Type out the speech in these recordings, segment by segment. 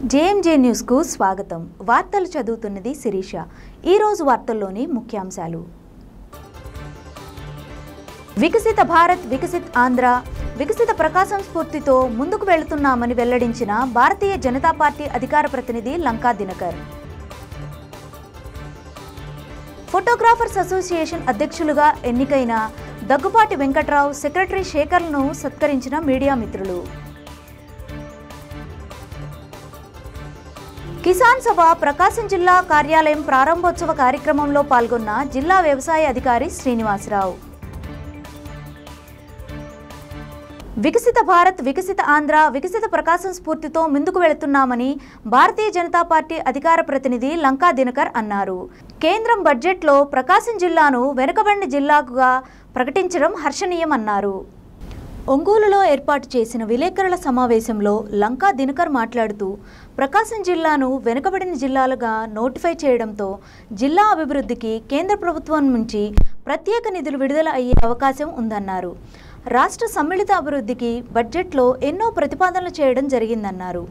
JMJ news కు స్వాగతం. వార్తలు చదువుతున్నది శిరీష. ఈ రోజు వార్తల్లోని ముఖ్యాంశాలు. వికసిత భారత్, వికసిత్ ఆంధ్ర, వికసిత ప్రకాశం స్ఫూర్తితో ముందుకు వెళుతున్నామని వెల్లడించిన భారతీయ జనతా పార్టీ అధికార ప్రతినిధి లంకా దినకర్. ఫోటోగ్రాఫర్స్ అసోసియేషన్ అధ్యక్షులుగా ఎన్నికైన దగ్గుపాటి వెంకట్రావు, సెక్రటరీ శేఖర్లను సత్కరించిన మీడియా మిత్రులు. కిసాన్ సభ ప్రకాశం జిల్లా కార్యాలయం ప్రారంభోత్సవ కార్యక్రమంలో పాల్గొన్న జిల్లా వ్యవసాయ అధికారి శ్రీనివాసరావు. వికసిత భారత్, వికసిత ఆంధ్ర, వికసిత ప్రకాశం స్ఫూర్తితో ముందుకు వెళుతున్నామని భారతీయ జనతా పార్టీ అధికార ప్రతినిధి లంకా దినకర్ అన్నారు. కేంద్రం బడ్జెట్లో ప్రకాశం జిల్లాను వెనుకబడిన జిల్లాగా ప్రకటించడం హర్షణీయమన్నారు. ఒంగోలులో ఏర్పాటు చేసిన విలేకరుల సమావేశంలో లంకా దినకర్ మాట్లాడుతూ, ప్రకాశం జిల్లాను వెనుకబడిన జిల్లాలుగా నోటిఫై చేయడంతో జిల్లా అభివృద్ధికి కేంద్ర ప్రభుత్వం నుంచి ప్రత్యేక నిధులు విడుదల అయ్యే అవకాశం ఉందన్నారు. రాష్ట్ర సమ్మిళిత అభివృద్ధికి బడ్జెట్లో ఎన్నో ప్రతిపాదనలు చేయడం జరిగిందన్నారు.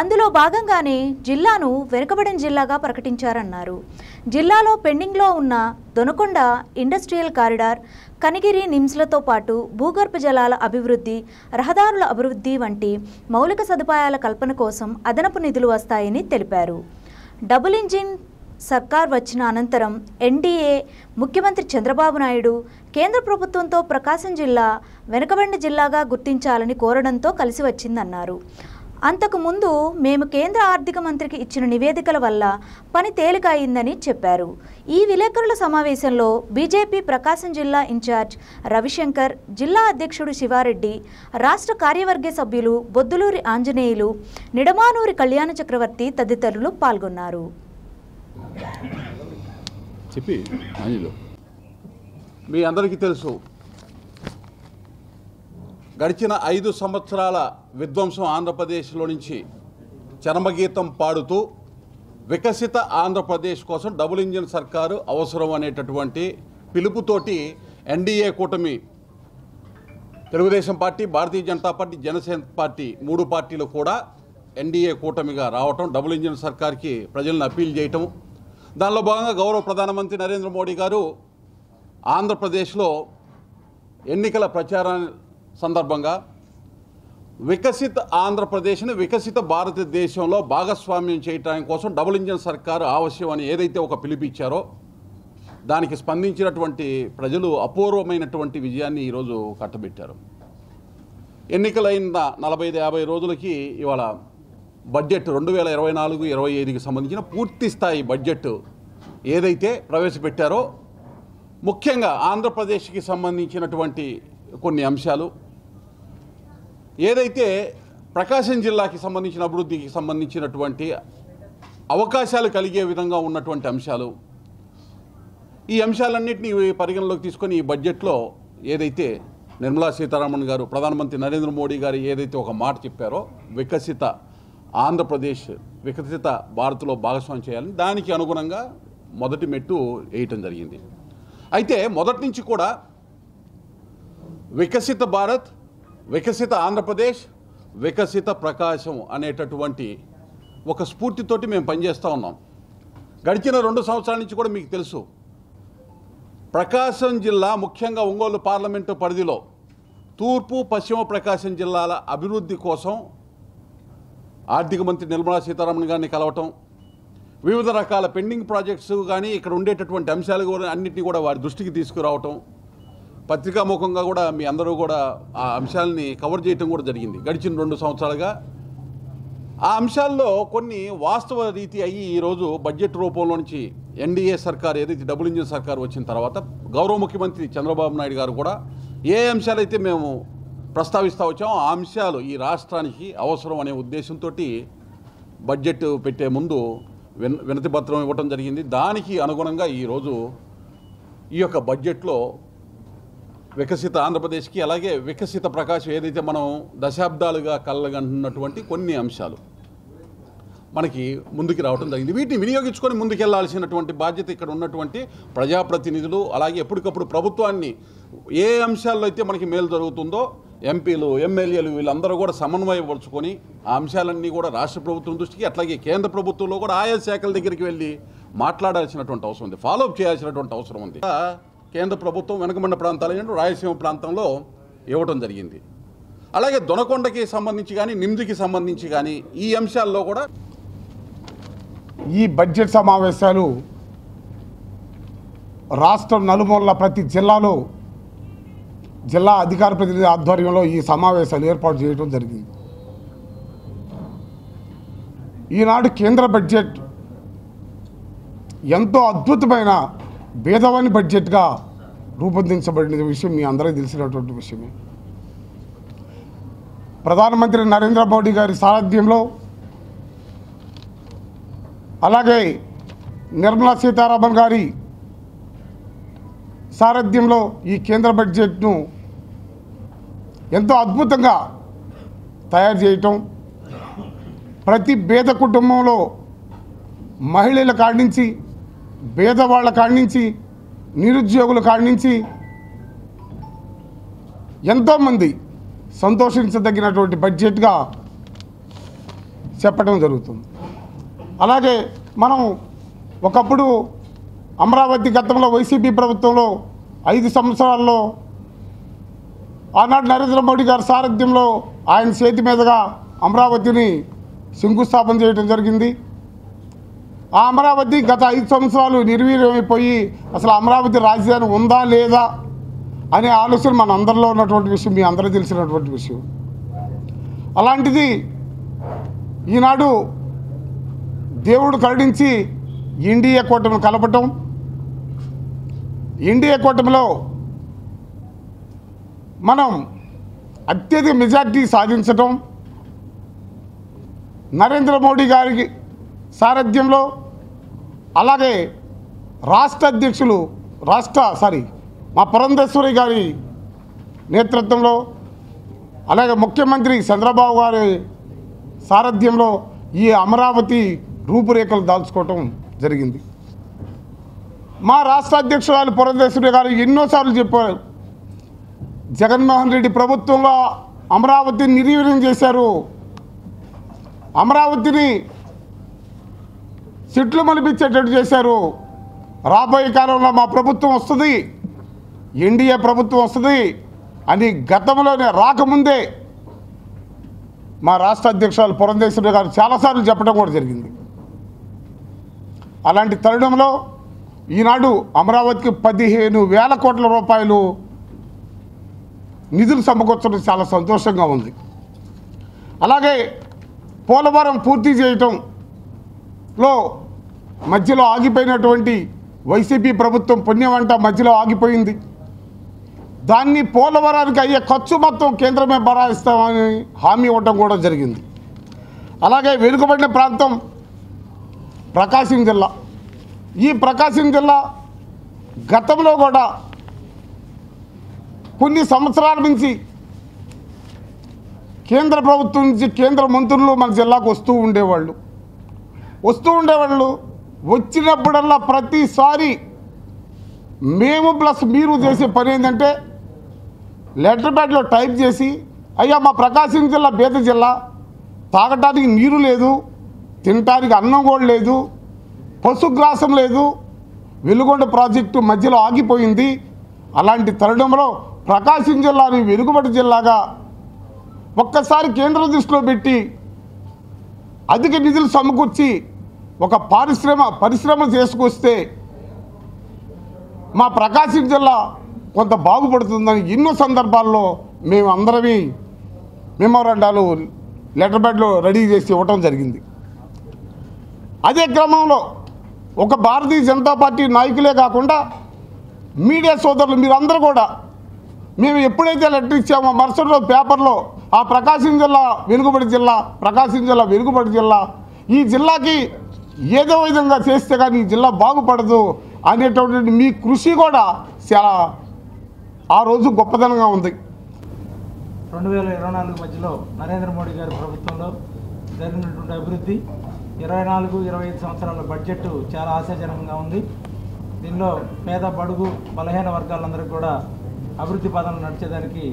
అందులో భాగంగానే జిల్లాను వెనుకబడిన జిల్లాగా ప్రకటించారన్నారు. జిల్లాలో పెండింగ్లో ఉన్న దొనకొండ ఇండస్ట్రియల్ కారిడార్, కనిగిరి నిమ్స్లతో పాటు భూగర్భ జలాల అభివృద్ధి, రహదారుల అభివృద్ధి వంటి మౌలిక సదుపాయాల కల్పన కోసం అదనపు నిధులు వస్తాయని తెలిపారు. డబుల్ ఇంజిన్ సర్కార్ వచ్చిన అనంతరం ఎన్డీఏ ముఖ్యమంత్రి చంద్రబాబు నాయుడు కేంద్ర ప్రభుత్వంతో ప్రకాశం జిల్లా వెనుకబడిన జిల్లాగా గుర్తించాలని కోరడంతో కలిసి వచ్చిందన్నారు. అంతకుముందు మేము కేంద్ర ఆర్థిక మంత్రికి ఇచ్చిన నివేదికల వల్ల పని తేలిక అయిందని చెప్పారు. ఈ విలేకరుల సమావేశంలో బీజేపీ ప్రకాశం జిల్లా ఇన్ఛార్జ్ రవిశంకర్, జిల్లా అధ్యక్షుడు శివారెడ్డి, రాష్ట్ర కార్యవర్గ సభ్యులు బొద్దులూరి ఆంజనేయులు, నిడమానూరి కళ్యాణ చక్రవర్తి తదితరులు పాల్గొన్నారు. మీ అందరికీ తెలుసు, గడిచిన 5 సంవత్సరాల విధ్వంసం ఆంధ్రప్రదేశ్లో నుంచి చరమగీతం పాడుతూ వికసిత ఆంధ్రప్రదేశ్ కోసం డబుల్ ఇంజిన్ సర్కారు అవసరం అనేటటువంటి పిలుపుతోటి ఎన్డీఏ కూటమి, Telugu Desam party, Bharatiya Janata party, Janasena party 3 పార్టీలు కూడా ఎన్డీఏ కూటమిగా రావటం, డబుల్ ఇంజిన్ సర్కార్కి ప్రజలను అప్పీల్ చేయటం. దానిలో భాగంగా గౌరవ ప్రధానమంత్రి నరేంద్ర మోడీ గారు ఆంధ్రప్రదేశ్లో ఎన్నికల ప్రచారం సందర్భంగా వికసిత ఆంధ్రప్రదేశ్ని వికసిత భారతదేశంలో భాగస్వామ్యం చేయడానికి కోసం డబుల్ ఇంజిన్ సర్కారు ఆవశ్యం అని ఏదైతే ఒక పిలుపిచ్చారో దానికి స్పందించినటువంటి ప్రజలు అపూర్వమైనటువంటి విజయాన్ని ఈరోజు కట్టబెట్టారు. ఎన్నికలైన 45-50 రోజులకి ఇవాళ బడ్జెట్ 2024-25కి సంబంధించిన పూర్తి స్థాయి బడ్జెట్ ఏదైతే ప్రవేశపెట్టారో, ముఖ్యంగా ఆంధ్రప్రదేశ్కి సంబంధించినటువంటి కొన్ని అంశాలు, ఏదైతే ప్రకాశం జిల్లాకి సంబంధించిన అభివృద్ధికి సంబంధించినటువంటి అవకాశాలు కలిగే విధంగా ఉన్నటువంటి అంశాలు, ఈ అంశాలన్నింటినీ పరిగణలోకి తీసుకొని ఈ బడ్జెట్లో ఏదైతే నిర్మలా సీతారామన్ గారు, ప్రధానమంత్రి నరేంద్ర మోడీ గారు ఏదైతే ఒక మాట చెప్పారో, వికసిత ఆంధ్రప్రదేశ్ వికసిత భారత్లో భాగస్వామ్యం చేయాలని, దానికి అనుగుణంగా మొదటి మెట్టు వేయటం జరిగింది. అయితే మొదటి నుంచి కూడా వికసిత భారత్, వికసిత ఆంధ్రప్రదేశ్, వికసిత ప్రకాశం అనేటటువంటి ఒక స్ఫూర్తితోటి మేము పనిచేస్తూ ఉన్నాం. గడిచిన 2 సంవత్సరాల నుంచి కూడా మీకు తెలుసు, ప్రకాశం జిల్లా ముఖ్యంగా ఒంగోలు పార్లమెంటు పరిధిలో తూర్పు, పశ్చిమ ప్రకాశం జిల్లాల అభివృద్ధి కోసం ఆర్థిక మంత్రి నిర్మలా సీతారామన్ గారిని కలవటం, వివిధ రకాల పెండింగ్ ప్రాజెక్ట్స్ కానీ ఇక్కడ ఉండేటటువంటి అంశాలు కూడా అన్నింటినీ కూడా వారి దృష్టికి తీసుకురావటం, పత్రికాముఖంగా కూడా మీ అందరూ కూడా ఆ అంశాలని కవర్ చేయటం కూడా జరిగింది. గడిచిన 2 సంవత్సరాలుగా ఆ అంశాల్లో కొన్ని వాస్తవ రీతి అయ్యి ఈరోజు బడ్జెట్ రూపంలో నుంచి ఎన్డీఏ సర్కార్ ఏదైతే డబుల్ ఇంజిన్ సర్కార్ వచ్చిన తర్వాత గౌరవ ముఖ్యమంత్రి చంద్రబాబు నాయుడు గారు కూడా ఏ అంశాలైతే మేము ప్రస్తావిస్తూ వచ్చామో ఆ అంశాలు ఈ రాష్ట్రానికి అవసరం అనే ఉద్దేశంతో బడ్జెట్ పెట్టే ముందు వినతి పత్రం ఇవ్వటం జరిగింది. దానికి అనుగుణంగా ఈరోజు ఈ యొక్క బడ్జెట్లో వికసిత ఆంధ్రప్రదేశ్కి అలాగే వికసిత ప్రకాశం ఏదైతే మనం దశాబ్దాలుగా కలగంటున్నటువంటి కొన్ని అంశాలు మనకి ముందుకు రావడం జరిగింది. వీటిని వినియోగించుకొని ముందుకెళ్లాల్సినటువంటి బాధ్యత ఇక్కడ ఉన్నటువంటి ప్రజాప్రతినిధులు, అలాగే ఎప్పటికప్పుడు ప్రభుత్వాన్ని ఏ అంశాల్లో అయితే మనకి మేలు జరుగుతుందో ఎంపీలు, ఎమ్మెల్యేలు వీళ్ళందరూ కూడా సమన్వయపరుచుకొని ఆ అంశాలన్నీ కూడా రాష్ట్ర ప్రభుత్వం దృష్టికి, అట్లాగే కేంద్ర ప్రభుత్వంలో కూడా ఆయా శాఖల దగ్గరికి వెళ్ళి మాట్లాడాల్సినటువంటి అవసరం ఉంది, ఫాలోఅప్ చేయాల్సినటువంటి అవసరం ఉంది. కేంద్ర ప్రభుత్వం వెనుకబడిన ప్రాంతాలైన రాయలసీమ ప్రాంతంలో ఇవ్వడం జరిగింది. అలాగే దొనకొండకి సంబంధించి కానీ, నిమ్దికి సంబంధించి కానీ ఈ అంశాల్లో కూడా ఈ బడ్జెట్ సమావేశాలు రాష్ట్రం నలుమూలల ప్రతి జిల్లాలో జిల్లా అధికార ప్రతినిధి ఆధ్వర్యంలో ఈ సమావేశాలు ఏర్పాటు చేయడం జరిగింది. ఈనాడు కేంద్ర బడ్జెట్ ఎంతో అద్భుతమైన భేదవాని బడ్జెట్గా రూపొందించబడిన విషయం మీ అందరికీ తెలిసినటువంటి విషయమే. ప్రధానమంత్రి నరేంద్ర మోడీ గారి సారథ్యంలో, అలాగే నిర్మలా సీతారామన్ గారి సారథ్యంలో ఈ కేంద్ర బడ్జెట్ను ఎంతో అద్భుతంగా తయారు చేయటం, ప్రతి పేద కుటుంబంలో మహిళల కాడి నుంచి, పేదవాళ్ళ కాడి నుంచి, నిరుద్యోగుల కాడి నుంచి ఎంతోమంది సంతోషించదగినటువంటి బడ్జెట్గా చెప్పడం జరుగుతుంది. అలాగే మనం ఒకప్పుడు అమరావతి గతంలో వైసీపీ ప్రభుత్వంలో 5 సంవత్సరాల్లో ఆనాడు నరేంద్ర మోడీ గారి సారథ్యంలో ఆయన చేతి మీదుగా అమరావతిని శంకుస్థాపన చేయడం జరిగింది. ఆ అమరావతి గత 5 సంవత్సరాలు నిర్వీర్యమైపోయి అసలు అమరావతి రాజధాని ఉందా లేదా అనే ఆలోచన మన అందరిలో ఉన్నటువంటి విషయం, మీ అందరూ తెలిసినటువంటి విషయం. అలాంటిది ఈనాడు దేవుడు కరుణించి ఎన్డీఏ కూటమిని కలపటం, ఎన్డీఏ కూటమిలో మనం అత్యధిక మెజార్టీ సాధించటం, నరేంద్ర మోడీ గారికి సారథ్యంలో, అలాగే రాష్ట్ర అధ్యక్షులు మా పురంధేశ్వరి గారి నేతృత్వంలో, అలాగే ముఖ్యమంత్రి చంద్రబాబు గారి సారథ్యంలో ఈ అమరావతి రూపురేఖలు దాల్చుకోవటం జరిగింది. మా రాష్ట్ర అధ్యక్షురాలు పురంధేశ్వరి గారు ఎన్నోసార్లు చెప్పారు, జగన్మోహన్ రెడ్డి ప్రభుత్వంలో అమరావతిని నిర్వీర్యం చేశారు, అమరావతిని చెట్లు మలిపించేటట్టు చేశారు, రాబోయే కాలంలో మా ప్రభుత్వం వస్తుంది, ఎన్డీఏ ప్రభుత్వం వస్తుంది అని గతంలోనే రాకముందే మా రాష్ట్ర అధ్యక్షురాలు పురంధేశ్వరి గారు చాలాసార్లు చెప్పడం కూడా జరిగింది. అలాంటి తరుణంలో ఈనాడు అమరావతికి 15,000 కోట్ల రూపాయలు నిధులు సమకూర్చడం చాలా సంతోషంగా ఉంది. అలాగే పోలవరం పూర్తి చేయటంలో మధ్యలో ఆగిపోయినటువంటి వైసీపీ ప్రభుత్వం పుణ్యమంట మధ్యలో ఆగిపోయింది. దాన్ని పోలవరానికి అయ్యే ఖర్చు మొత్తం కేంద్రమే భరాయిస్తామని హామీ ఇవ్వటం కూడా జరిగింది. అలాగే వెనుకబడిన ప్రాంతం ప్రకాశం జిల్లా, ఈ ప్రకాశం జిల్లా గతంలో కూడా కొన్ని సంవత్సరాల నుంచి కేంద్ర ప్రభుత్వం నుంచి కేంద్ర మంత్రులు మన జిల్లాకు వస్తూ ఉండేవాళ్ళు. వచ్చినప్పుడల్లా ప్రతిసారి మేము ప్లస్ మీరు చేసే పని ఏంటంటే లెటర్ ప్యాడ్లో టైప్ చేసి, అయ్యా మా ప్రకాశం జిల్లా పేద జిల్లా, తాగటానికి నీరు లేదు, తినటానికి అన్నం కూడా లేదు, పశుగ్రాసం లేదు, వెలుగొండ ప్రాజెక్టు మధ్యలో ఆగిపోయింది. అలాంటి తరుణంలో ప్రకాశం జిల్లాని వెనుకబడి జిల్లాగా ఒక్కసారి కేంద్ర దృష్టిలో పెట్టి అధిక నిధులు సమకూర్చి ఒక పరిశ్రమ చేసుకొస్తే మా ప్రకాశం జిల్లా కొంత బాగుపడుతుందని ఎన్నో సందర్భాల్లో మేము అందరమీ మెమోరాండాలు లెటర్ ప్యాడ్లో రెడీ చేసి ఇవ్వటం జరిగింది. అదే క్రమంలో ఒక భారతీయ జనతా పార్టీ నాయకులే కాకుండా మీడియా సోదరులు మీరందరూ కూడా మేము ఎప్పుడైతే లెటర్ ఇచ్చామో మరుసటి రోజు పేపర్లో ఆ ప్రకాశం జిల్లా వెనుకబడి జిల్లా, ఈ జిల్లాకి ఏదో విధంగా చేస్తే కానీ ఈ జిల్లా బాగుపడదు అనేటటువంటి మీ కృషి కూడా చాలా ఆ రోజు గొప్పదనంగా ఉంది. 2024 మధ్యలో నరేంద్ర మోడీ గారి ప్రభుత్వంలో జరిగినటువంటి అభివృద్ధి 24-25 సంవత్సరాల బడ్జెట్ చాలా ఆశాజనకంగా ఉంది. దీనిలో పేద బడుగు బలహీన వర్గాలందరికీ కూడా అభివృద్ధి పదంలో నడిచేదానికి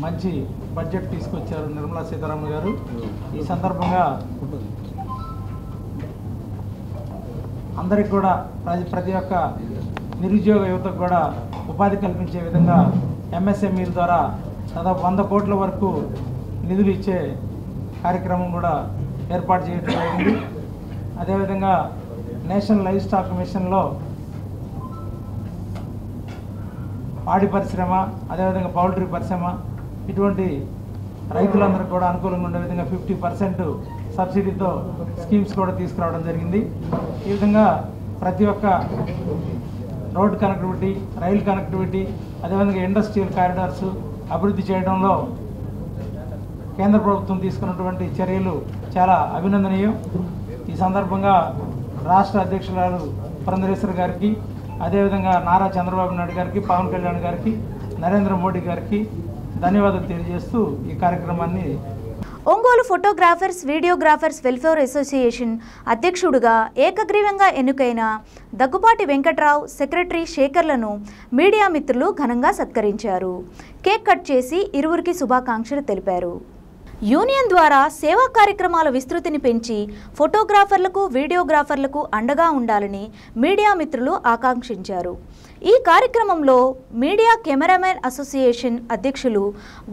మంచి బడ్జెట్ తీసుకొచ్చారు నిర్మలా సీతారామన్ గారు. ఈ సందర్భంగా అందరికి కూడా ప్రతి ఒక్క నిరుద్యోగ యువతకు కూడా ఉపాధి కల్పించే విధంగా ఎంఎస్ఎంఈల ద్వారా దాదాపు 100 కోట్ల వరకు నిధులు ఇచ్చే కార్యక్రమం కూడా ఏర్పాటు చేయడం జరిగింది. అదేవిధంగా నేషనల్ లైవ్ స్టాక్ మిషన్లో పాడి పరిశ్రమ, అదేవిధంగా పౌల్ట్రీ పరిశ్రమ, ఇటువంటి రైతులందరూ కూడా అనుకూలంగా ఉండే విధంగా 50% సబ్సిడీతో స్కీమ్స్ కూడా తీసుకురావడం జరిగింది. ఈ విధంగా ప్రతి ఒక్క రోడ్ కనెక్టివిటీ, రైల్ కనెక్టివిటీ, అదేవిధంగా ఇండస్ట్రియల్ కారిడార్స్ అభివృద్ధి చేయడంలో కేంద్ర ప్రభుత్వం తీసుకున్నటువంటి చర్యలు చాలా అభినందనీయం. ఈ సందర్భంగా రాష్ట్ర అధ్యక్షురాలు పురంధరేశ్వరి గారికి, అదేవిధంగా నారా చంద్రబాబు నాయుడు గారికి, పవన్ కళ్యాణ్ గారికి, నరేంద్ర మోడీ గారికి ధన్యవాదాలు తెలియజేస్తూ ఈ కార్యక్రమాన్ని Ongole photographers videographers welfare association అధ్యక్షుడిగా ఏకగ్రీవంగా ఎన్నికైన దగ్గుపాటి వెంకట్రావు, సెక్రటరీ శేఖర్లను మీడియా మిత్రులు ఘనంగా సత్కరించారు. కేక్ కట్ చేసి ఇరువురికి శుభాకాంక్షలు తెలిపారు. యూనియన్ ద్వారా సేవా కార్యక్రమాల విస్తృతిని పెంచి ఫోటోగ్రాఫర్లకు, వీడియోగ్రాఫర్లకు అండగా ఉండాలని మీడియా మిత్రులు ఆకాంక్షించారు. ఈ కార్యక్రమంలో మీడియా కెమెరామెన్ అసోసియేషన్ అధ్యక్షులు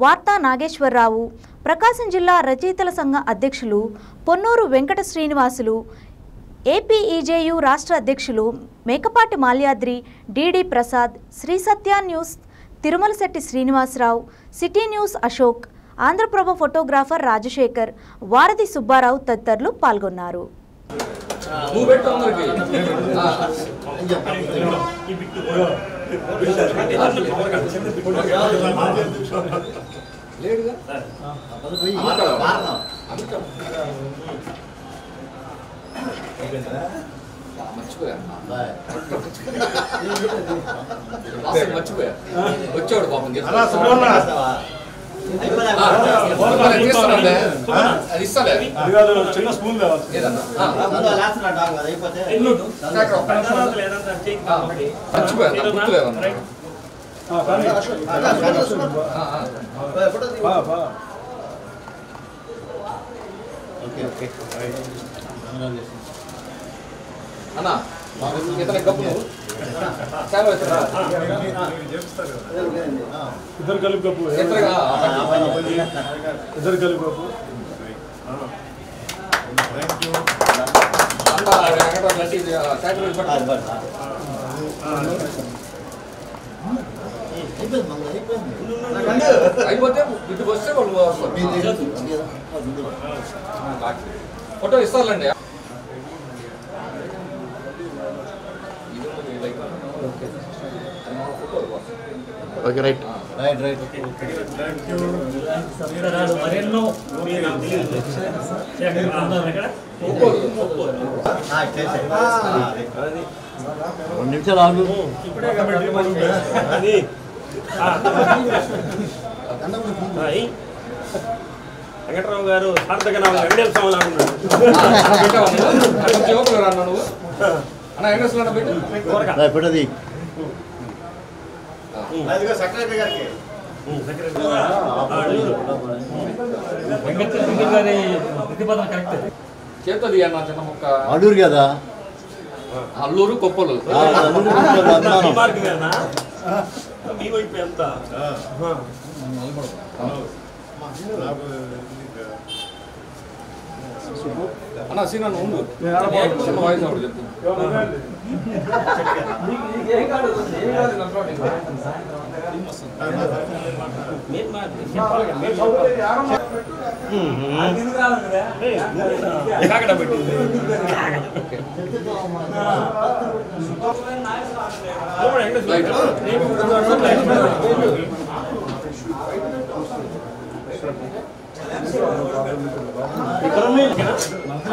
వార్తా నాగేశ్వరరావు, ప్రకాశం జిల్లా రచయితల సంఘ అధ్యక్షులు పొన్నూరు వెంకట శ్రీనివాసులు, ఏపీఈజేయు రాష్ట్ర అధ్యక్షులు Mekapati Malyadri, DD Prasad, Sri Satya news Tirumalasetti Srinivasarao, city news Ashok, Andhraprabha photographer Rajasekhar, Varadhi Subbarao తదితరులు పాల్గొన్నారు. వచ్చాడు పాపం చిన్న స్పూన్ అన్నా ఇతర కప్పులు ఇద్దరు కలిపి కప్పు ఇద్దరు కలిపి కప్పు అయిపోతే ఇటుకు వస్తే వాళ్ళు వస్తారు. ఫోటో ఇస్తారులేండి. ఓకే రైట్ రైట్ రైట్ మరెన్నో 2 నిమిషాలు ఆగు. వెంకటరావు గారు సార్థక వెంకటేశ్వర స్వామి లాగా ఉన్నాడు. పెట్టది చేతుంది అన్న చిన్న ముక్క. అల్లూరు కదా, అల్లూరు కొప్పలు మీ వైపు ఎంత అన్న సీనా ఉండు చిన్న వాయిస్ అప్పుడు చెప్తాను.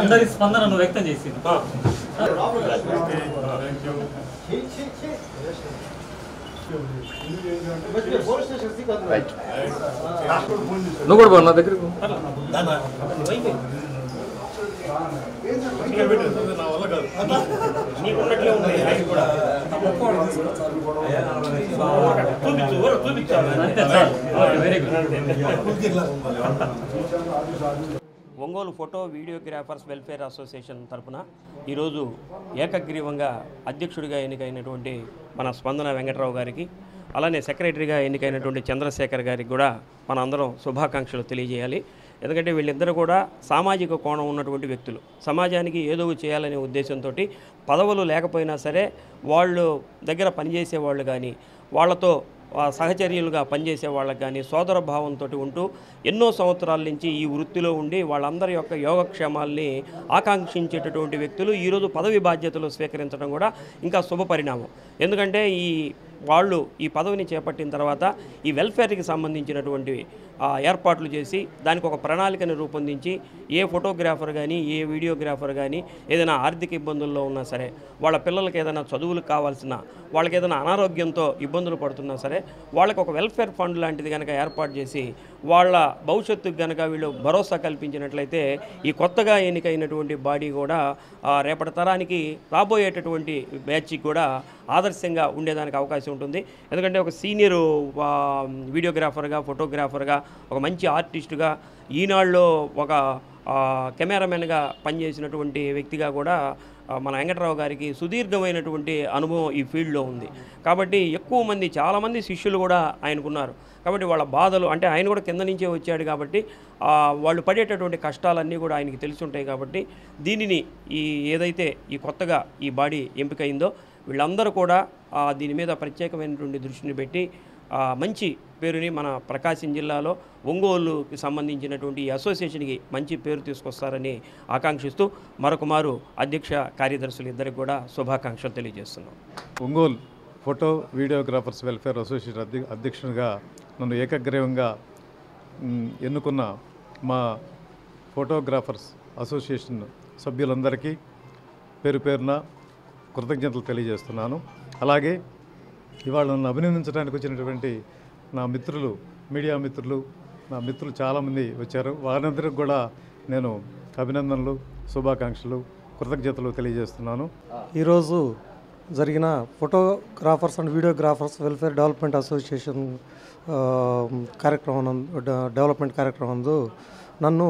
అందరి స్పందనను వ్యక్తం చేసింది. నువ్వు కూడా నా దగ్గర నీకున్నట్లే ఉంది ఆయన కూడా Ongole photo videographers welfare association తరఫున ఈరోజు ఏకగ్రీవంగా అధ్యక్షుడిగా ఎన్నికైనటువంటి మన స్పందన వెంకట్రావు గారికి, అలానే సెక్రటరీగా ఎన్నికైనటువంటి చంద్రశేఖర్ గారికి కూడా మన అందరం శుభాకాంక్షలు తెలియజేయాలి. ఎందుకంటే వీళ్ళిద్దరూ కూడా సామాజిక కోణం ఉన్నటువంటి వ్యక్తులు, సమాజానికి ఏదో చేయాలనే ఉద్దేశంతో పదవులు లేకపోయినా సరే వాళ్ళు దగ్గర పనిచేసే వాళ్ళు కానీ, వాళ్ళతో సహచర్యులుగా పనిచేసే వాళ్ళకి కానీ సోదర భావంతో ఉంటూ ఎన్నో సంవత్సరాల నుంచి ఈ వృత్తిలో ఉండి వాళ్ళందరి యొక్క యోగక్షేమాల్ని ఆకాంక్షించేటటువంటి వ్యక్తులు ఈరోజు పదవి బాధ్యతలు స్వీకరించడం కూడా ఇంకా శుభ పరిణామం. ఎందుకంటే వాళ్ళు ఈ పదవిని చేపట్టిన తర్వాత ఈ వెల్ఫేర్కి సంబంధించినటువంటి ఏర్పాట్లు చేసి దానికి ఒక ప్రణాళికను రూపొందించి ఏ ఫోటోగ్రాఫర్ కానీ ఏ వీడియోగ్రాఫర్ కానీ ఏదైనా ఆర్థిక ఇబ్బందుల్లో ఉన్నా సరే, వాళ్ళ పిల్లలకి ఏదైనా చదువులకు కావాల్సిన, వాళ్ళకి ఏదైనా అనారోగ్యంతో ఇబ్బందులు పడుతున్నా సరే వాళ్ళకి ఒక వెల్ఫేర్ ఫండ్ లాంటిది కనుక ఏర్పాటు చేసి వాళ్ళ భవిష్యత్తుకు కనుక వీళ్ళు భరోసా కల్పించినట్లయితే ఈ కొత్తగా ఎన్నికైనటువంటి బాడీ కూడా రేపటి తరానికి రాబోయేటటువంటి బ్యాచ్కి కూడా ఆదర్శంగా ఉండేదానికి అవకాశం ఉంటుంది. ఎందుకంటే ఒక సీనియర్ వీడియోగ్రాఫర్గా, ఫోటోగ్రాఫర్గా, ఒక మంచి ఆర్టిస్టుగా, ఈనాడులో ఒక కెమెరామెన్గా పనిచేసినటువంటి వ్యక్తిగా కూడా మన వెంకట్రావు గారికి సుదీర్ఘమైనటువంటి అనుభవం ఈ ఫీల్డ్లో ఉంది. కాబట్టి ఎక్కువ మంది, చాలామంది శిష్యులు కూడా ఆయనకున్నారు. కాబట్టి వాళ్ళ బాధలు, అంటే ఆయన కూడా కింద నుంచే వచ్చాడు కాబట్టి వాళ్ళు పడేటటువంటి కష్టాలన్నీ కూడా ఆయనకి తెలిసి ఉంటాయి. కాబట్టి దీనిని ఏదైతే ఈ కొత్తగా ఈ బాడీ ఎంపికైందో వీళ్ళందరూ కూడా దీని మీద ప్రత్యేకమైనటువంటి దృష్టిని పెట్టి మంచి పేరుని మన ప్రకాశం జిల్లాలో ఒంగోలుకి సంబంధించినటువంటి ఈ అసోసియేషన్కి మంచి పేరు తీసుకొస్తారని ఆకాంక్షిస్తూ మరొకమారు అధ్యక్ష కార్యదర్శులు ఇద్దరికి కూడా శుభాకాంక్షలు తెలియజేస్తున్నాం. Ongole photo videographers welfare association అధ్యక్షునిగా నన్ను ఏకగ్రీవంగా ఎన్నుకున్న మా ఫోటోగ్రాఫర్స్ అసోసియేషన్ సభ్యులందరికీ పేరు పేరున కృతజ్ఞతలు తెలియజేస్తున్నాను. అలాగే ఇవాళ నన్ను అభినందించడానికి వచ్చినటువంటి నా మిత్రులు, మీడియా మిత్రులు, నా మిత్రులు చాలామంది వచ్చారు. వారందరికీ కూడా నేను అభినందనలు, శుభాకాంక్షలు, కృతజ్ఞతలు తెలియజేస్తున్నాను. ఈరోజు జరిగిన photographers and videographers welfare development association development కార్యక్రమం నన్ను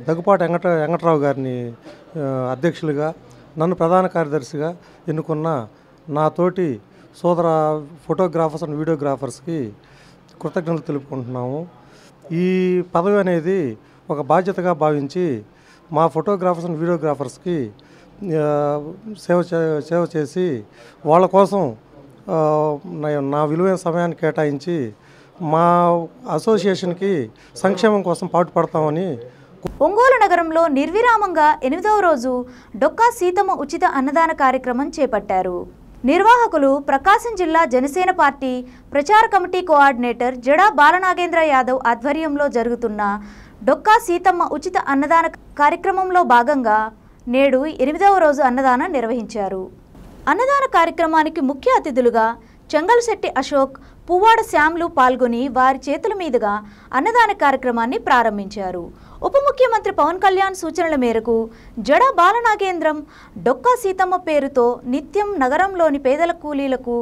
దగ్గుపాటి వెంకట్రావు గారిని అధ్యక్షులుగా, నన్ను ప్రధాన కార్యదర్శిగా ఎన్నుకున్న నా తోటి సోదర ఫోటోగ్రాఫర్స్ అండ్ వీడియోగ్రాఫర్స్కి కృతజ్ఞతలు తెలుపుకుంటున్నాము. ఈ పదవి అనేది ఒక బాధ్యతగా భావించి మా ఫోటోగ్రాఫర్స్ అండ్ వీడియోగ్రాఫర్స్కి సేవ చేసి వాళ్ళ కోసం నా విలువైన సమయాన్ని కేటాయించి మా అసోసియేషన్కి సంక్షేమం కోసం పాటుపడతామని. ఒంగోలు నగరంలో నిర్విరామంగా 8వ రోజు డొక్కా సీతమ్మ ఉచిత అన్నదాన కార్యక్రమం చేపట్టారు. నిర్వాహకులు ప్రకాశం జిల్లా జనసేన పార్టీ ప్రచార కమిటీ కోఆర్డినేటర్ జడా బాలనాగేంద్ర యాదవ్ ఆధ్వర్యంలో జరుగుతున్న డొక్కా సీతమ్మ ఉచిత అన్నదాన కార్యక్రమంలో భాగంగా నేడు 8వ రోజు అన్నదానం నిర్వహించారు. అన్నదాన కార్యక్రమానికి ముఖ్య అతిథులుగా చెంగల్శెట్టి అశోక్, పువ్వాడ శ్యామ్లు పాల్గొని వారి చేతుల మీదుగా అన్నదాన కార్యక్రమాన్ని ప్రారంభించారు. ఉప ముఖ్యమంత్రి పవన్ కళ్యాణ్ సూచనల మేరకు జడా బాలనాగేంద్రం డొక్కా సీతమ్మ పేరుతో నిత్యం నగరంలోని పేదల కూలీలకు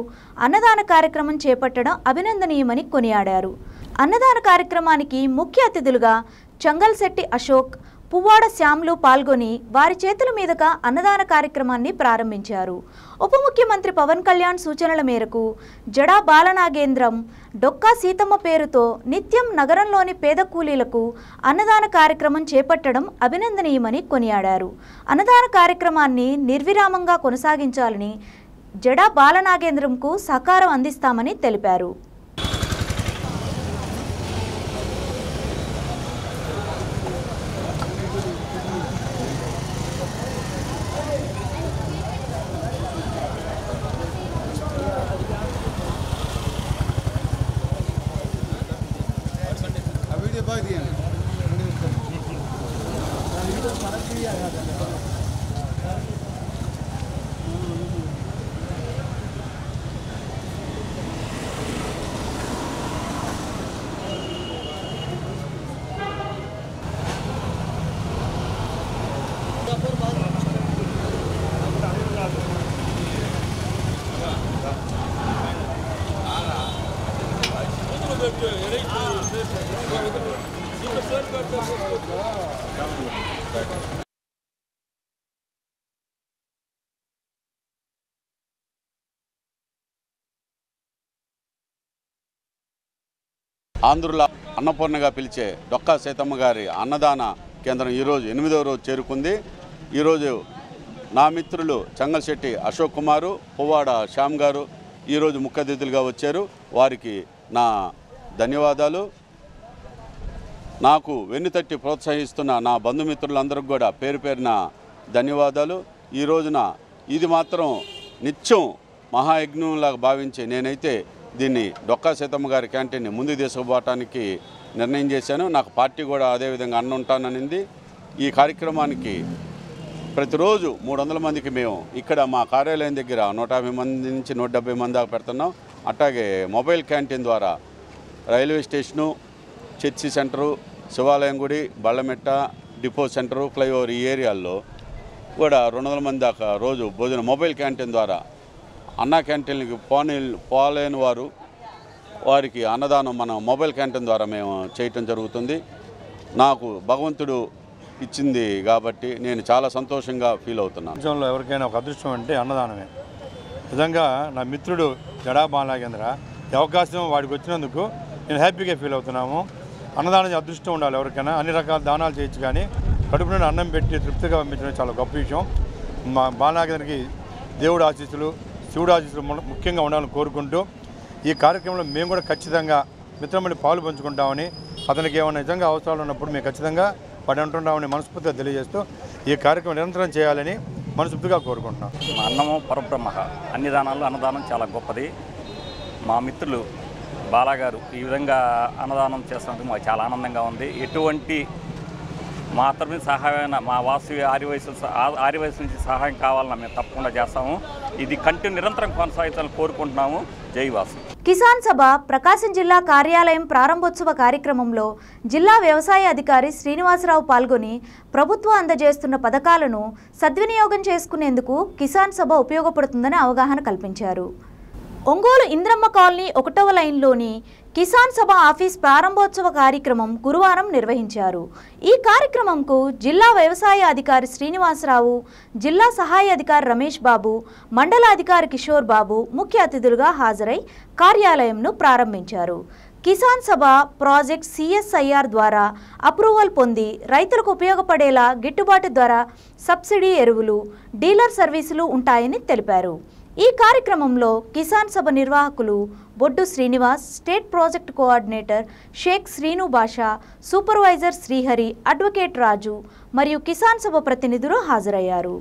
అన్నదాన కార్యక్రమం చేపట్టడం అభినందనీయమని కొనియాడారు. అన్నదాన కార్యక్రమానికి ముఖ్య అతిథులుగా చెంగల్శెట్టి అశోక్, పువ్వాడ శ్యామ్లు పాల్గొని వారి చేతుల మీదుగా అన్నదాన కార్యక్రమాన్ని ప్రారంభించారు. ఉప ముఖ్యమంత్రి పవన్ కళ్యాణ్ సూచనల మేరకు జడా బాలనాగేంద్రం డొక్కా సీతమ్మ పేరుతో నిత్యం నగరంలోని పేద కూలీలకు అన్నదాన కార్యక్రమం చేపట్టడం అభినందనీయమని కొనియాడారు. అన్నదాన కార్యక్రమాన్ని నిర్విరామంగా కొనసాగించాలని జడా బాలనాగేంద్రంకు సహకారం అందిస్తామని తెలిపారు. ఆంధ్రుల అన్నపూర్ణగా పిలిచే డొక్కా సీతమ్మ గారి అన్నదాన కేంద్రం ఈరోజు 8వ రోజు చేరుకుంది. ఈరోజు నా మిత్రులు చంగల్శెట్టి అశోక్ కుమారు, పువ్వాడ శ్యామ్ గారు ఈరోజు ముఖ్య అతిథులుగా వచ్చారు. వారికి నా ధన్యవాదాలు. నాకు వెన్నుతట్టి ప్రోత్సహిస్తున్న నా బంధుమిత్రులందరికీ కూడా పేరు పేరున ధన్యవాదాలు. ఈ రోజున ఇది మాత్రం నిత్యం మహాయజ్ఞంలాగా భావించి నేనైతే దీన్ని డొక్కా సీతమ్మ గారి క్యాంటీన్ని ముందుకు తీసుకుపోవటానికి నిర్ణయం చేశాను. నాకు పార్టీ కూడా అదేవిధంగా అన్నుంటాననింది. ఈ కార్యక్రమానికి ప్రతిరోజు 300 మందికి మేము ఇక్కడ మా కార్యాలయం దగ్గర 150 మంది నుంచి 170 మంది దాకా పెడుతున్నాం. అట్లాగే మొబైల్ క్యాంటీన్ ద్వారా రైల్వే స్టేషను, చర్చి సెంటరు, శివాలయం గుడి, బళ్ళమెట్ట, డిపో సెంటరు, ఫ్లైఓవర్ ఈ ఏరియాల్లో కూడా 200 మంది దాకా రోజు భోజనం మొబైల్ క్యాంటీన్ ద్వారా అన్నా క్యాంటీన్కి పోలేని వారికి అన్నదానం మన మొబైల్ క్యాంటీన్ ద్వారా మేము చేయటం జరుగుతుంది. నాకు భగవంతుడు ఇచ్చింది కాబట్టి నేను చాలా సంతోషంగా ఫీల్ అవుతున్నాను. ప్రపంచంలో ఎవరికైనా ఒక అదృష్టం అంటే అన్నదానమే. నిజంగా నా మిత్రుడు జడా బాలనాగేంద్ర ఈ అవకాశం వాడికి వచ్చినందుకు నేను హ్యాపీగా ఫీల్ అవుతున్నాము. అన్నదానం అదృష్టం ఉండాలి ఎవరికైనా. అన్ని రకాల దానాలు చేయొచ్చు, కానీ కడుపు నుండి అన్నం పెట్టి తృప్తిగా పంపించడం చాలా గొప్ప విషయం. మా బాలనాగేంద్రకి దేవుడు ఆశీస్సులు, శివుడు ఆశీస్సులు ముఖ్యంగా ఉండాలని కోరుకుంటూ ఈ కార్యక్రమంలో మేము కూడా ఖచ్చితంగా మిత్రమని పాలు పంచుకుంటామని, అతనికి ఏమైనా నిజంగా అవసరాలు ఉన్నప్పుడు మేము ఖచ్చితంగా వాటి అంటుంటామని మనస్ఫూర్తిగా తెలియజేస్తూ ఈ కార్యక్రమం నిరంతరం చేయాలని మనస్ఫూర్తిగా కోరుకుంటున్నాం. మా అన్నము పరబ్రహ్మ, అన్ని దానాల్లో అన్నదానం చాలా గొప్పది. మా మిత్రులు బాలాగారు ఈ విధంగా అన్నదానం చేస్తున్నందుకు మాకు చాలా ఆనందంగా ఉంది. ఎటువంటి మా తరఫున సహాయమైన మా వాసు ఆర్యవయసు నుంచి సహాయం కావాలన్నా మేము తప్పకుండా చేస్తాము. ఇది నిరంతరం కొనసాగించాలని కోరుకుంటున్నాము. జై వాసు. కిసాన్ సభ ప్రకాశం జిల్లా కార్యాలయం ప్రారంభోత్సవ కార్యక్రమంలో జిల్లా వ్యవసాయ అధికారి శ్రీనివాసరావు పాల్గొని ప్రభుత్వం అందజేస్తున్న పథకాలను సద్వినియోగం చేసుకునేందుకు కిసాన్ సభ ఉపయోగపడుతుందని అవగాహన కల్పించారు. ఒంగోలు ఇంద్రమ్మ కాలనీ 1వ లైన్లోని కిసాన్ సభ ఆఫీస్ ప్రారంభోత్సవ కార్యక్రమం గురువారం నిర్వహించారు. ఈ కార్యక్రమంకు జిల్లా వ్యవసాయ అధికారి శ్రీనివాసరావు, జిల్లా సహాయ అధికారి రమేష్ బాబు, మండల అధికారి కిషోర్ బాబు ముఖ్య అతిథులుగా హాజరై కార్యాలయంను ప్రారంభించారు. కిసాన్ సభ ప్రాజెక్ట్ CSIR ద్వారా అప్రూవల్ పొంది రైతులకు ఉపయోగపడేలా గిట్టుబాటు ధర, సబ్సిడీ ఎరువులు, డీలర్ సర్వీసులు ఉంటాయని తెలిపారు. ఈ కార్యక్రమంలో కిసాన్ సభ నిర్వాహకులు Boddu Srinivas, state project coordinator Sheikh Srinu Basha, supervisor Srihari, advocate Raju మరియు కిసాన్ సభ ప్రతినిధులు హాజరయ్యారు.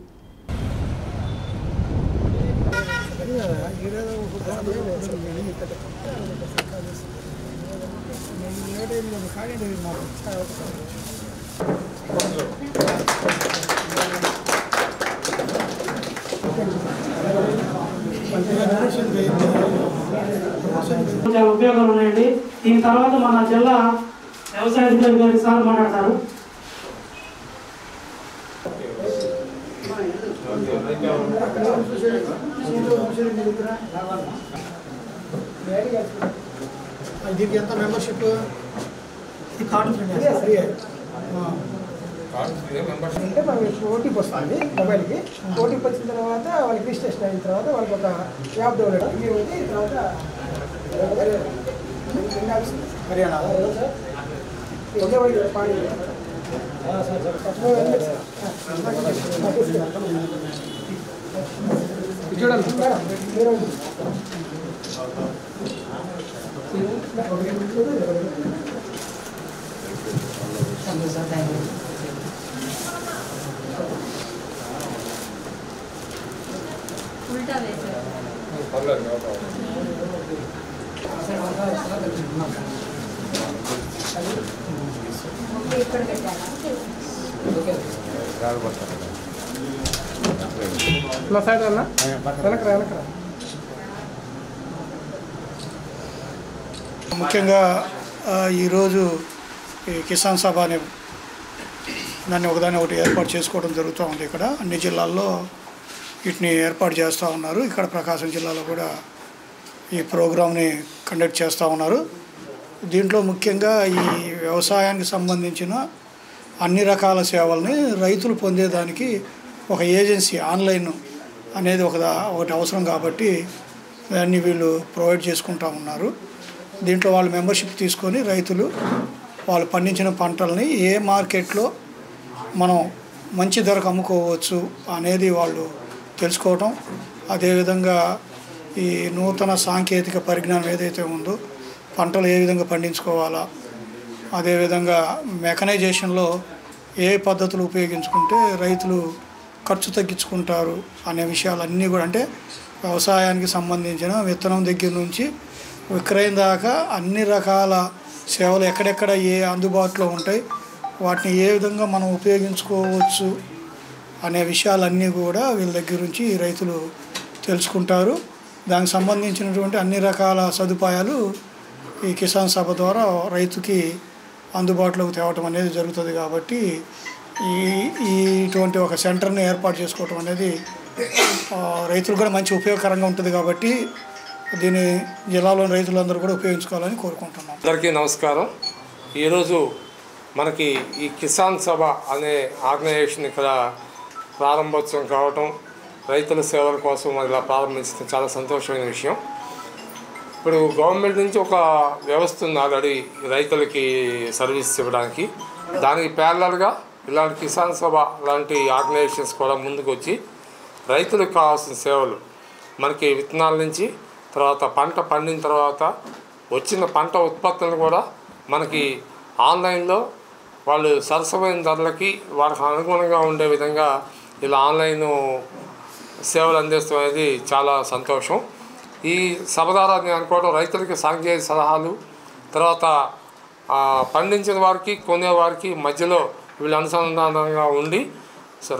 చాలా ఉపయోగాలు ఉన్నాయండి. దీని తర్వాత మన జిల్లా వ్యవసాయ అధికారి గారి సార్ మాట్లాడతారు. దీనికి ఎంత మెంబర్షిప్? అంటే మనకి ఓటీపీ వస్తుంది మొబైల్కి. ఓటీపీ వచ్చిన తర్వాత వాళ్ళకి రిజిస్ట్రేషన్ అయిన తర్వాత వాళ్ళకి ఒక యాప్ డౌన్లోడ్ తర్వాత హర్యానా ఉల్టా వేశారు. ఇక్కడ పెట్టారా? సైడ్ అన్న వెనకరా. ముఖ్యంగా ఈరోజు ఈ కిసాన్ సభ అనే దాన్ని ఒకటి ఏర్పాటు చేసుకోవడం జరుగుతూ ఉంది. ఇక్కడ అన్ని జిల్లాల్లో వీటిని ఏర్పాటు చేస్తూ ఉన్నారు. ఇక్కడ ప్రకాశం జిల్లాలో కూడా ఈ ప్రోగ్రామ్ని కండక్ట్ చేస్తూ ఉన్నారు. దీంట్లో ముఖ్యంగా ఈ వ్యవసాయానికి సంబంధించిన అన్ని రకాల సేవల్ని రైతులు పొందేదానికి ఒక ఏజెన్సీ ఆన్లైన్ అనేది ఒకటి అవసరం కాబట్టి దాన్ని వీళ్ళు ప్రొవైడ్ చేసుకుంటూ ఉన్నారు. దీంట్లో వాళ్ళు మెంబర్షిప్ తీసుకొని రైతులు వాళ్ళు పండించిన పంటల్ని ఏ మార్కెట్లో మనం మంచి ధరకు అమ్ముకోవచ్చు అనేది వాళ్ళు తెలుసుకోవటం, అదేవిధంగా ఈ నూతన సాంకేతిక పరిజ్ఞానం ఏదైతే ఉందో పంటలు ఏ విధంగా పండించుకోవాలా, అదేవిధంగా మెకనైజేషన్లో ఏ పద్ధతులు ఉపయోగించుకుంటే రైతులు ఖర్చు తగ్గించుకుంటారు అనే విషయాలన్నీ కూడా, అంటే వ్యవసాయానికి సంబంధించిన విత్తనం దగ్గర నుంచి విక్రయం దాకా అన్ని రకాల సేవలు ఎక్కడెక్కడ ఏ అందుబాటులో ఉంటాయి, వాటిని ఏ విధంగా మనం ఉపయోగించుకోవచ్చు అనే విషయాలన్నీ కూడా వీళ్ళ దగ్గర నుంచి రైతులు తెలుసుకుంటారు. దానికి సంబంధించినటువంటి అన్ని రకాల సదుపాయాలు ఈ కిసాన్ సభ ద్వారా రైతుకి అందుబాటులోకి తేవటం అనేది జరుగుతుంది. కాబట్టి ఇటువంటి ఒక సెంటర్ని ఏర్పాటు చేసుకోవటం అనేది రైతులు కూడా మంచి ఉపయోగకరంగా ఉంటుంది. కాబట్టి దీన్ని జిల్లాలోని రైతులందరూ కూడా ఉపయోగించుకోవాలని కోరుకుంటున్నాం. అందరికీ నమస్కారం. ఈరోజు మనకి ఈ కిసాన్ సభ అనే ఆర్గనైజేషన్ ఇక్కడ ప్రారంభోత్సవం కావటం, రైతుల సేవల కోసం ఇలా ప్రారంభించడం చాలా సంతోషమైన విషయం. ఇప్పుడు గవర్నమెంట్ నుంచి ఒక వ్యవస్థ ఉంది ఆల్రెడీ రైతులకి సర్వీస్ ఇవ్వడానికి. దానికి ప్యారలల్గా ఇలాంటి కిసాన్ సభ లాంటి ఆర్గనైజేషన్స్ కూడా ముందుకు వచ్చి రైతులకు కావాల్సిన సేవలు, మనకి విత్తనాల నుంచి తర్వాత పంట పండిన తర్వాత వచ్చిన పంట ఉత్పత్తులను కూడా మనకి ఆన్లైన్లో వాళ్ళు సరసమైన ధరలకి వాళ్ళకి అనుగుణంగా ఉండే విధంగా ఇలా ఆన్లైన్ సేవలు అందిస్తాం అనేది చాలా సంతోషం. ఈ సభ ద్వారా నేను అనుకోవడం రైతులకి సాంకేతిక సలహాలు, తర్వాత పండించిన వారికి కొనేవారికి మధ్యలో వీళ్ళు అనుసంధానంగా ఉండి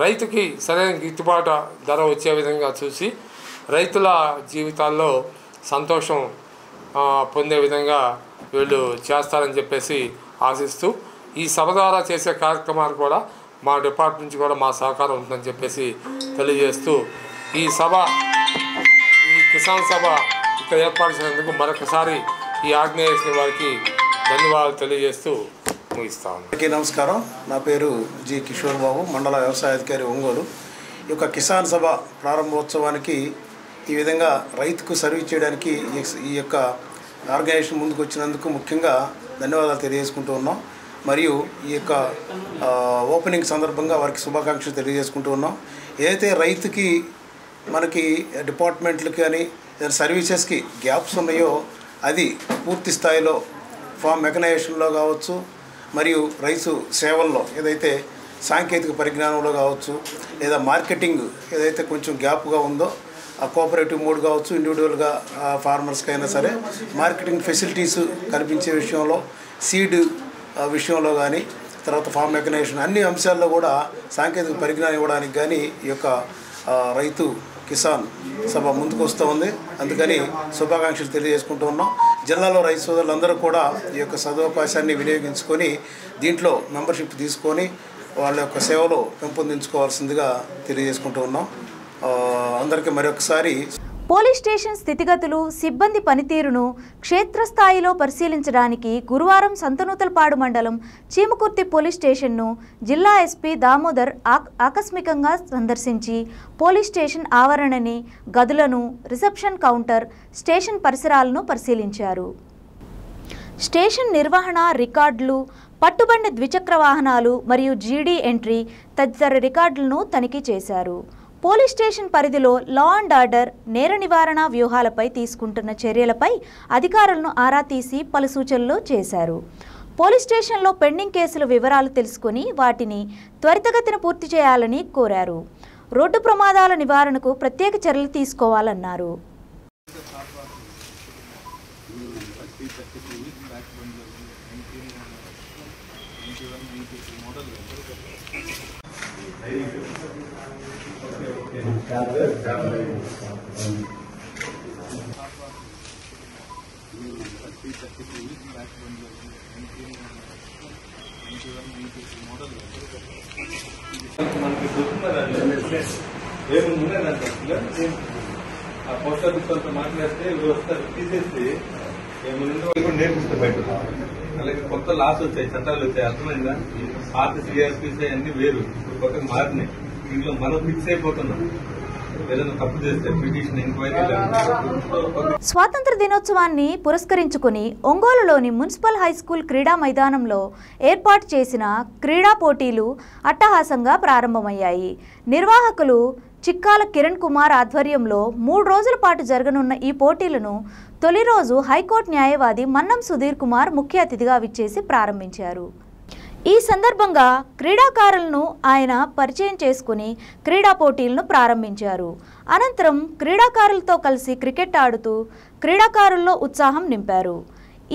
రైతుకి సరైన గిట్టుబాటు ధర వచ్చే విధంగా చూసి రైతుల జీవితాల్లో సంతోషం పొందే విధంగా వీళ్ళు చేస్తారని చెప్పేసి ఆశిస్తూ ఈ సభ ద్వారా చేసే కార్యక్రమాలు కూడా మా డిపార్ట్మెంట్ నుంచి కూడా మా సహకారం ఉంటుందని చెప్పేసి తెలియజేస్తూ ఈ కిసాన్ సభ ఇక్కడ ఏర్పాటు చేసినందుకు మరొకసారి ఈ ఆర్గనైజేషన్ వారికి ధన్యవాదాలు తెలియజేస్తూ ముగిస్తాను. అందరికీ నమస్కారం. నా పేరు జి కిషోర్ బాబు, మండల వ్యవసాయ అధికారి ఒంగోలు. ఈ యొక్క కిసాన్ సభ ప్రారంభోత్సవానికి ఈ విధంగా రైతుకు సర్వీస్ చేయడానికి ఈ యొక్క ఆర్గనైజేషన్ ముందుకు వచ్చినందుకు ముఖ్యంగా ధన్యవాదాలు తెలియజేసుకుంటూ ఉన్నాం. మరియు ఈ యొక్క ఓపెనింగ్ సందర్భంగా వారికి శుభాకాంక్షలు తెలియజేసుకుంటూ ఉన్నాం. ఏదైతే రైతుకి మనకి డిపార్ట్మెంట్లకి కానీ సర్వీసెస్కి గ్యాప్స్ ఉన్నాయో అది పూర్తి స్థాయిలో ఫామ్ మెకనైజేషన్లో కావచ్చు, మరియు రైతు సేవల్లో ఏదైతే సాంకేతిక పరిజ్ఞానంలో కావచ్చు, లేదా మార్కెటింగ్ ఏదైతే కొంచెం గ్యాప్గా ఉందో ఆ కోఆపరేటివ్ మోడ్ కావచ్చు, ఇండివిజువల్గా ఫార్మర్స్కి అయినా సరే మార్కెటింగ్ ఫెసిలిటీస్ కల్పించే విషయంలో, సీడ్ విషయంలో కానీ, తర్వాత ఫామ్ మెకనైజేషన్ అన్ని అంశాల్లో కూడా సాంకేతిక పరిజ్ఞానం ఇవ్వడానికి కానీ ఈ యొక్క రైతు కిసాన్ సభ ముందుకు వస్తూ ఉంది. అందుకని శుభాకాంక్షలు తెలియజేసుకుంటూ ఉన్నాం. జిల్లాలో రైతు సోదరులందరూ కూడా ఈ యొక్క సదవకాశాన్ని వినియోగించుకొని దీంట్లో మెంబర్షిప్ తీసుకొని వాళ్ళ యొక్క సేవలు పెంపొందించుకోవాల్సిందిగా తెలియజేసుకుంటూ ఉన్నాం. అందరికీ మరొకసారి పోలీస్ స్టేషన్ స్థితిగతులు, సిబ్బంది పనితీరును క్షేత్రస్థాయిలో పరిశీలించడానికి గురువారం సంతనూతలపాడు మండలం చీమకుర్తి పోలీస్ స్టేషన్ను జిల్లా ఎస్పీ దామోదర్ ఆకస్మికంగా సందర్శించి పోలీస్ స్టేషన్ ఆవరణని, గదులను, రిసెప్షన్ కౌంటర్, స్టేషన్ పరిసరాలను పరిశీలించారు. స్టేషన్ నిర్వహణ, రికార్డులు, పట్టుబండి ద్విచక్ర వాహనాలు మరియు జీడీ ఎంట్రీ తదితర రికార్డులను తనిఖీ చేశారు. పోలీస్ స్టేషన్ పరిధిలో లా అండ్ ఆర్డర్, నేర నివారణ వ్యూహాలపై తీసుకుంటున్న చర్యలపై అధికారులను ఆరా తీసి పలు సూచనలు చేశారు. పోలీస్ స్టేషన్లో పెండింగ్ కేసుల వివరాలు తెలుసుకుని వాటిని త్వరితగతిన పూర్తి చేయాలని కోరారు. రోడ్డు ప్రమాదాల నివారణకు ప్రత్యేక చర్యలు తీసుకోవాలన్నారు. మనకి పోస్ట్ ఆఫీస్ వాళ్ళతో మాట్లాడితే వస్తారు తీసేసి కూడా నేర్పిస్తే బయట అలాగే కొత్త లాస్ వచ్చాయి, చట్టాలు వచ్చాయి, అర్థమైందా? పాత సిఆర్పీస్ అన్ని వేరు, ఇప్పుడు కొత్తగా మారినాయి. దీంట్లో మనం ఫిక్స్ అయిపోతున్నాం. ఏదైనా తప్పు చేస్తే పిటిషన్ ఎంక్వైరీ. స్వాతంత్ర దినోత్సవాన్ని పురస్కరించుకుని ఒంగోలులోని మున్సిపల్ హైస్కూల్ క్రీడా మైదానంలో ఏర్పాటు చేసిన క్రీడా పోటీలు అట్టహాసంగా ప్రారంభమయ్యాయి. నిర్వాహకులు చిక్కాల కిరణ్ కుమార్ ఆధ్వర్యంలో 3 రోజుల పాటు జరగనున్న ఈ పోటీలను తొలి రోజు హైకోర్టు న్యాయవాది మన్నం సుధీర్ కుమార్ ముఖ్య అతిథిగా విచ్చేసి ప్రారంభించారు. ఈ సందర్భంగా క్రీడాకారులను ఆయన పరిచయం చేసుకుని క్రీడా పోటీలను ప్రారంభించారు. అనంతరం క్రీడాకారులతో కలిసి క్రికెట్ ఆడుతూ క్రీడాకారుల్లో ఉత్సాహం నింపారు.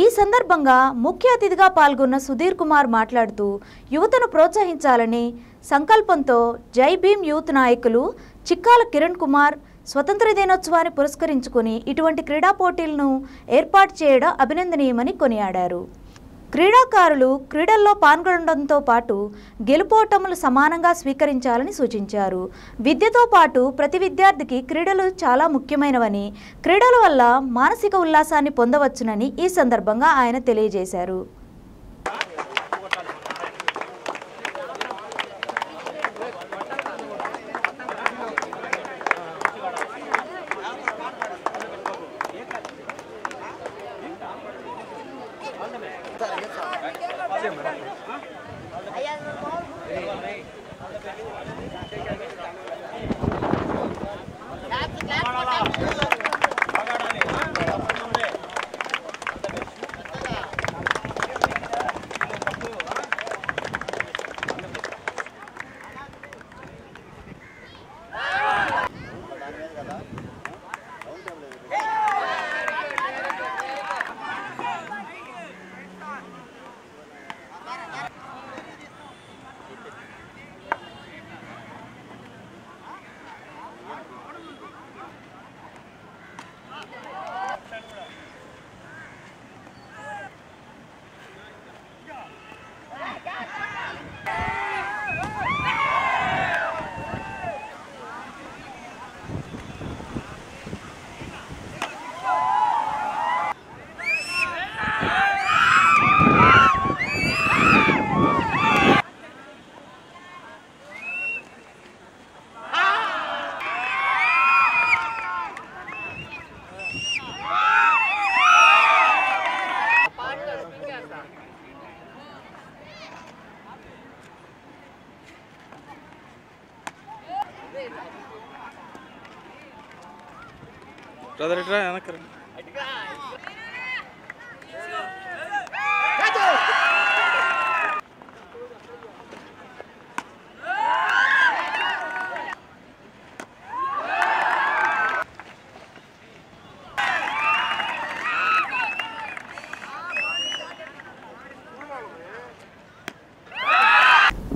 ఈ సందర్భంగా ముఖ్య అతిథిగా పాల్గొన్న సుధీర్ కుమార్ మాట్లాడుతూ యువతను ప్రోత్సహించాలని సంకల్పంతో జై భీమ్ యూత్ నాయకులు చిక్కాల కిరణ్ కుమార్ స్వతంత్ర దినోత్సవాన్ని పురస్కరించుకుని ఇటువంటి క్రీడా పోటీలను ఏర్పాటు చేయడం అభినందనీయమని కొనియాడారు. క్రీడాకారులు క్రీడల్లో పాల్గొనడంతో పాటు గెలుపోటములు సమానంగా స్వీకరించాలని సూచించారు. విద్యతో పాటు ప్రతి విద్యార్థికి క్రీడలు చాలా ముఖ్యమైనవని, క్రీడల వల్ల మానసిక ఉల్లాసాన్ని పొందవచ్చునని ఈ సందర్భంగా ఆయన తెలియజేశారు.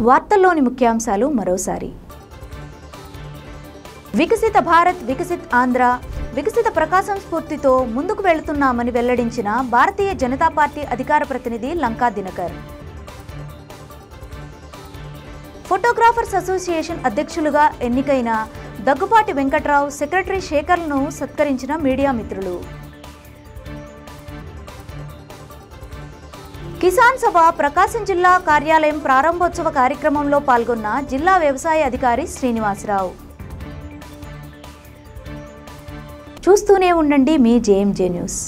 వార్తల్లోని ముఖ్యాంశాలు మరోసారి. వికసిత భారత్, వికసిత్ ఆంధ్ర, వికసిత ప్రకాశం స్ఫూర్తితో ముందుకు వెళుతున్నామని వెల్లడించిన భారతీయ జనతా పార్టీ అధికార ప్రతినిధి లంకా దినకర్. ఫోటోగ్రాఫర్స్ అసోసియేషన్ అధ్యక్షులుగా ఎన్నికైన దగ్గుపాటి వెంకట్రావు, సెక్రటరీ శేఖర్లను సత్కరించిన మీడియా మిత్రులు. కిసాన్ సభ ప్రకాశం జిల్లా కార్యాలయం ప్రారంభోత్సవ కార్యక్రమంలో పాల్గొన్న జిల్లా వ్యవసాయ అధికారి శ్రీనివాసరావు. చూస్తూనే ఉండండి మీ జేఎంజే న్యూస్.